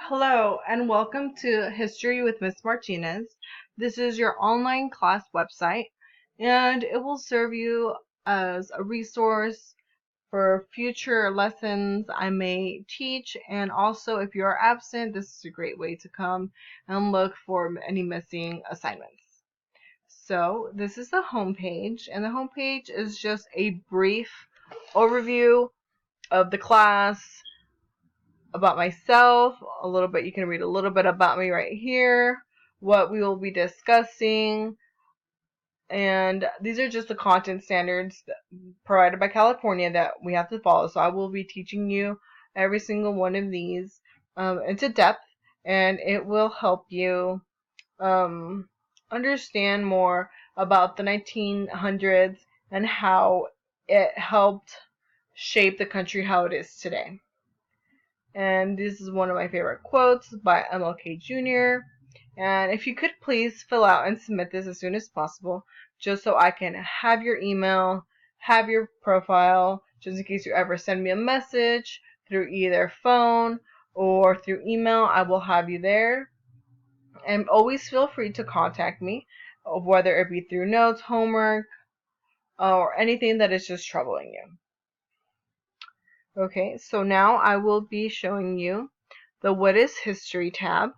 Hello and welcome to History with Miss Martinez. This is your online class website and it will serve you as a resource for future lessons I may teach, and also if you are absent, this is a great way to come and look for any missing assignments. So this is the home page, and the home page is just a brief overview of the class, about myself, a little bit. You can read a little bit about me right here, what we will be discussing, and these are just the content standards provided by California that we have to follow. So I will be teaching you every single one of these into depth, and it will help you understand more about the 1900s and how it helped shape the country how it is today. And this is one of my favorite quotes by MLK Jr. And if you could please fill out and submit this as soon as possible, just so I can have your email, have your profile, just in case you ever send me a message through either phone or through email, I will have you there. And always feel free to contact me, whether it be through notes, homework, or anything that is just troubling you. Okay, so now I will be showing you the What is History tab.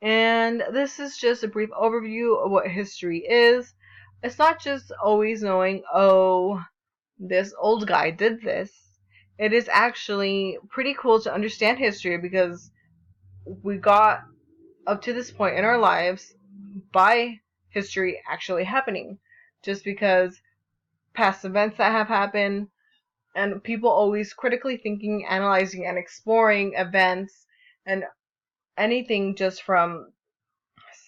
And this is just a brief overview of what history is. It's not just always knowing, oh, this old guy did this. It is actually pretty cool to understand history because we got up to this point in our lives by history actually happening. Just because past events that have happened, and people always critically thinking, analyzing, and exploring events and anything, just from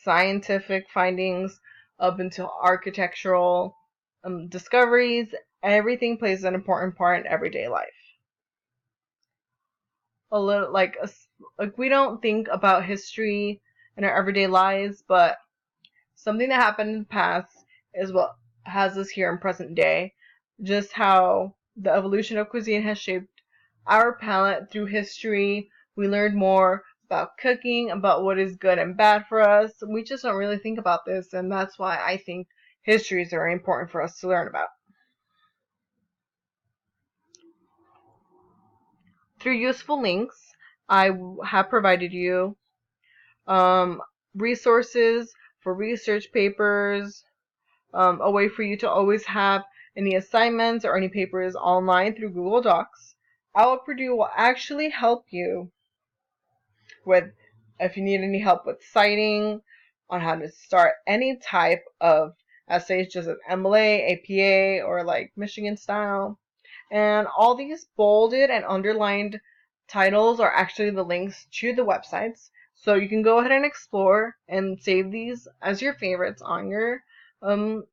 scientific findings up into architectural discoveries. Everything plays an important part in everyday life. A little like we don't think about history in our everyday lives, but something that happened in the past is what has us here in present day. Just how the evolution of cuisine has shaped our palate through history. We learned more about cooking, about what is good and bad for us. We just don't really think about this, and that's why I think history is very important for us to learn about. Through useful links, I have provided you resources for research papers, a way for you to always have any assignments or any papers online through Google Docs. Owl Purdue will actually help you with, if you need any help with citing, on how to start any type of essays, just as MLA, APA, or like Michigan style. And all these bolded and underlined titles are actually the links to the websites. So you can go ahead and explore and save these as your favorites on your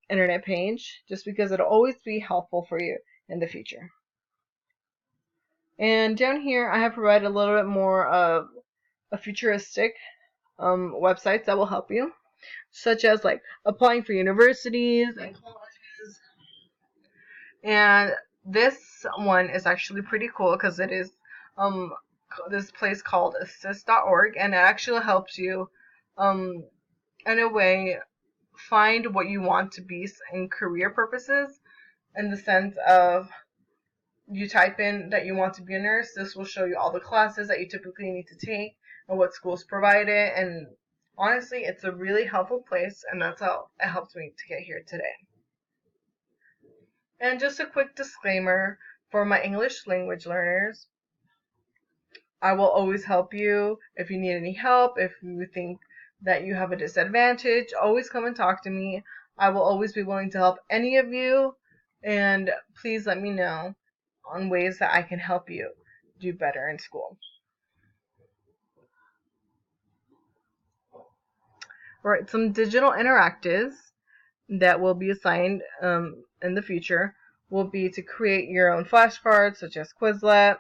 internet page, just because it'll always be helpful for you in the future. And down here, I have provided a little bit more of a futuristic websites that will help you, such as like applying for universities and colleges. And this one is actually pretty cool because it is this place called assist.org, and it actually helps you in a way find what you want to be in career purposes, in the sense of you type in that you want to be a nurse. This will show you all the classes that you typically need to take and what schools provide it. And honestly, it's a really helpful place, and that's how it helped me to get here today. And just a quick disclaimer for my English language learners, I will always help you if you need any help. If you think that you have a disadvantage, always come and talk to me. I will always be willing to help any of you, and please let me know on ways that I can help you do better in school. Alright, some digital interactives that will be assigned in the future will be to create your own flashcards, such as Quizlet.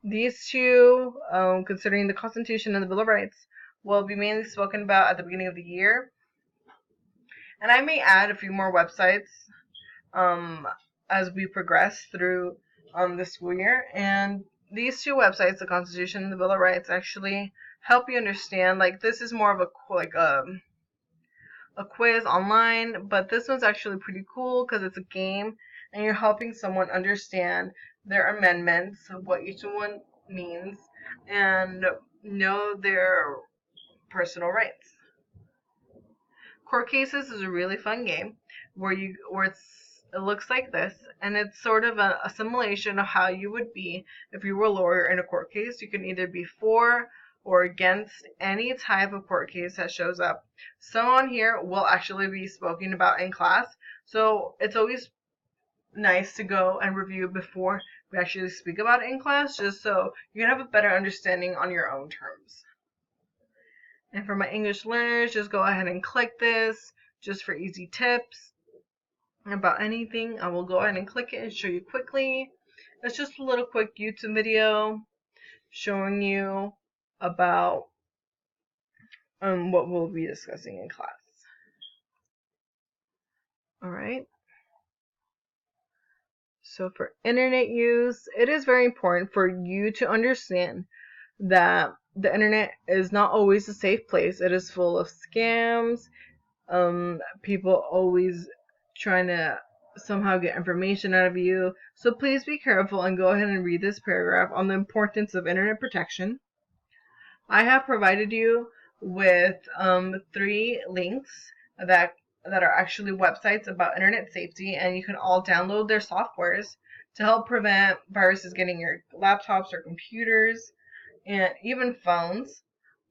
These two, considering the Constitution and the Bill of Rights, will be mainly spoken about at the beginning of the year. And I may add a few more websites as we progress through the school year. And these two websites, the Constitution and the Bill of Rights, actually help you understand. Like, this is more of a quiz online, but this one's actually pretty cool because it's a game and you're helping someone understand their amendments, what each one means, and know their personal rights. Court Cases is a really fun game where it looks like this, and it's sort of a simulation of how you would be if you were a lawyer in a court case. You can either be for or against any type of court case that shows up. Some on here will actually be spoken about in class, so it's always nice to go and review before we actually speak about it in class, just so you can have a better understanding on your own terms. And for my English learners, just go ahead and click this just for easy tips about anything. I will go ahead and click it and show you quickly. It's just a little quick YouTube video showing you about what we'll be discussing in class. Alright. So for internet use, it is very important for you to understand that the internet is not always a safe place. It is full of scams. People always trying to somehow get information out of you. So please be careful and go ahead and read this paragraph on the importance of internet protection. I have provided you with 3 links that are actually websites about internet safety, and you can all download their softwares to help prevent viruses getting your laptops or computers and even phones.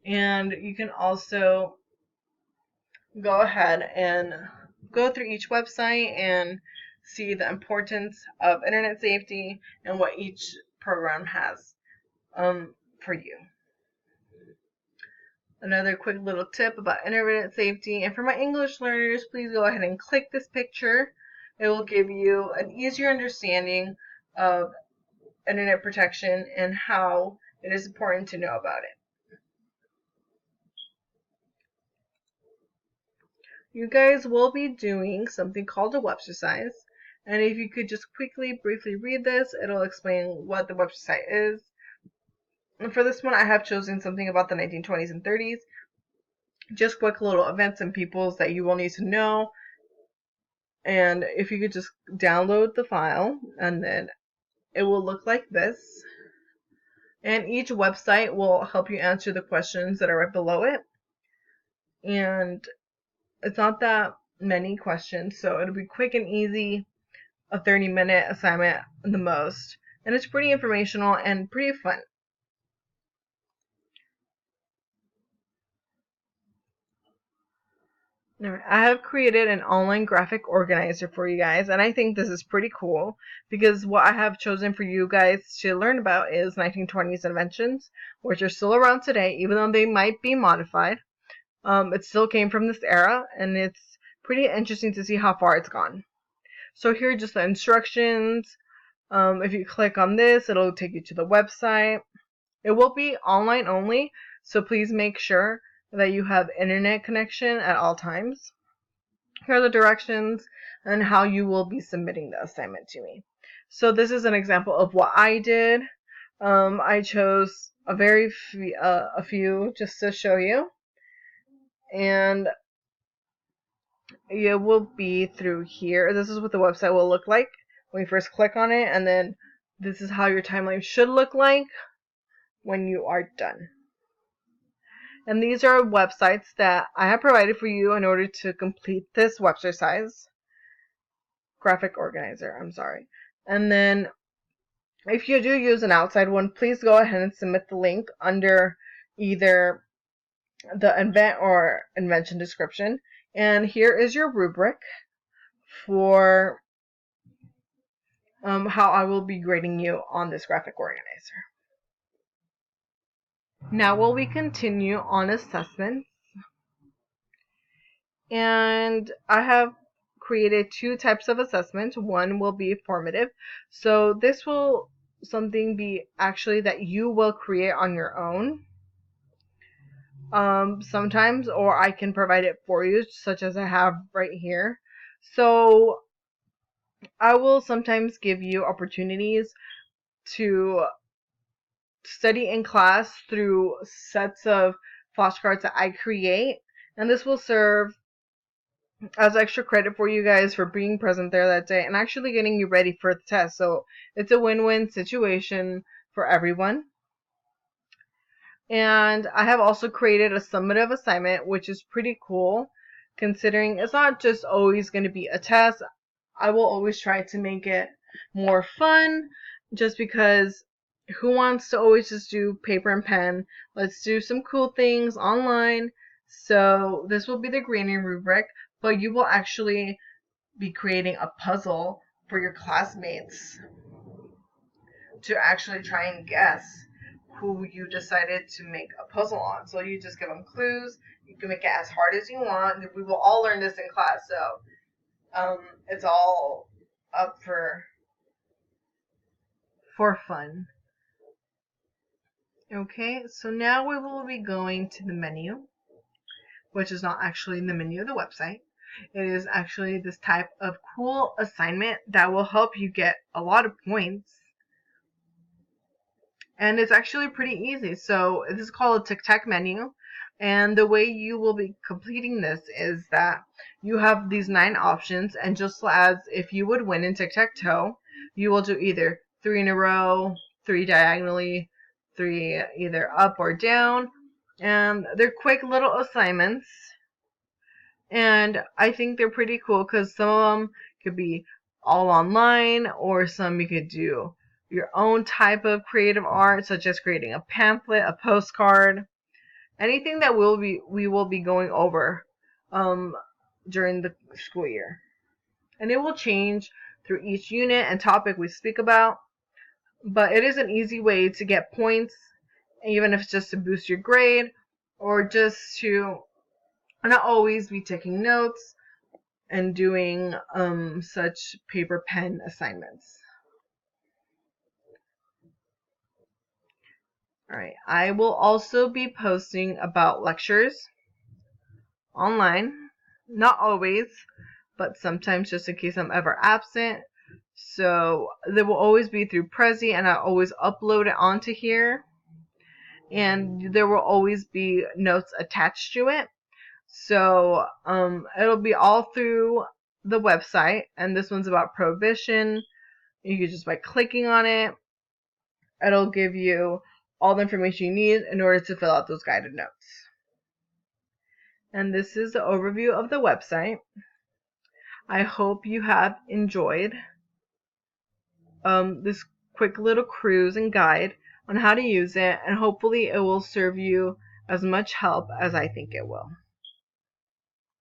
And you can also go ahead and go through each website and see the importance of internet safety and what each program has for you. Another quick little tip about internet safety, and for my English learners, please go ahead and click this picture. It will give you an easier understanding of internet protection and how it is important to know about it. You guys will be doing something called a Webstercise, and if you could just briefly read this, it'll explain what the Webstercise is. And for this one, I have chosen something about the 1920s and 30s. Just quick little events and peoples that you will need to know. And if you could just download the file, and then it will look like this. And each website will help you answer the questions that are right below it. And it's not that many questions, so it'll be quick and easy, a 30-minute assignment the most. And it's pretty informational and pretty fun. I have created an online graphic organizer for you guys, and I think this is pretty cool because what I have chosen for you guys to learn about is 1920s inventions, which are still around today, even though they might be modified. It still came from this era, and it's pretty interesting to see how far it's gone. So here are just the instructions. If you click on this, it'll take you to the website. It will be online only, so please make sure that you have internet connection at all times. Here are the directions and how you will be submitting the assignment to me. So this is an example of what I did. I chose a few just to show you, and it will be through here. This is what the website will look like when you first click on it, and then this is how your timeline should look like when you are done. And these are websites that I have provided for you in order to complete this Webstercise graphic organizer. And then if you do use an outside one, please go ahead and submit the link under either the event or invention description. And here is your rubric for how I will be grading you on this graphic organizer. Now will we continue on assessments, and I have created 2 types of assessment. One will be formative, so this will be actually that you will create on your own sometimes, or I can provide it for you, such as I have right here. So I will sometimes give you opportunities to study in class through sets of flashcards that I create, and this will serve as extra credit for you guys for being present there that day and actually getting you ready for the test. So it's a win-win situation for everyone. And I have also created a summative assignment, which is pretty cool considering it's not just always going to be a test. I will always try to make it more fun, just because who wants to always just do paper and pen? Let's do some cool things online. So this will be the grading rubric, but you will actually be creating a puzzle for your classmates to actually try and guess who you decided to make a puzzle on. So you just give them clues. You can make it as hard as you want. We will all learn this in class, so it's all up for fun. Okay, so now we will be going to the menu, which is not actually the menu of the website. It is actually this type of cool assignment that will help you get a lot of points. And it's actually pretty easy. So this is called a tic-tac menu. And the way you will be completing this is that you have these 9 options. And just as if you would win in tic-tac-toe, you will do either 3 in a row, 3 diagonally, 3 either up or down. And they're quick little assignments. And I think they're pretty cool because some of them could be all online, or some you could do your own type of creative art, such as creating a pamphlet, a postcard, anything that we will be going over during the school year. And it will change through each unit and topic we speak about, but it is an easy way to get points, even if it's just to boost your grade or just to not always be taking notes and doing such paper pen assignments. Alright, I will also be posting about lectures online. Not always, but sometimes, just in case I'm ever absent. So they will always be through Prezi, and I always upload it onto here. And there will always be notes attached to it. So it'll be all through the website, and this one's about prohibition. You can just by clicking on it, it'll give you all the information you need in order to fill out those guided notes. And this is the overview of the website. I hope you have enjoyed this quick little cruise and guide on how to use it, and hopefully it will serve you as much help as I think it will.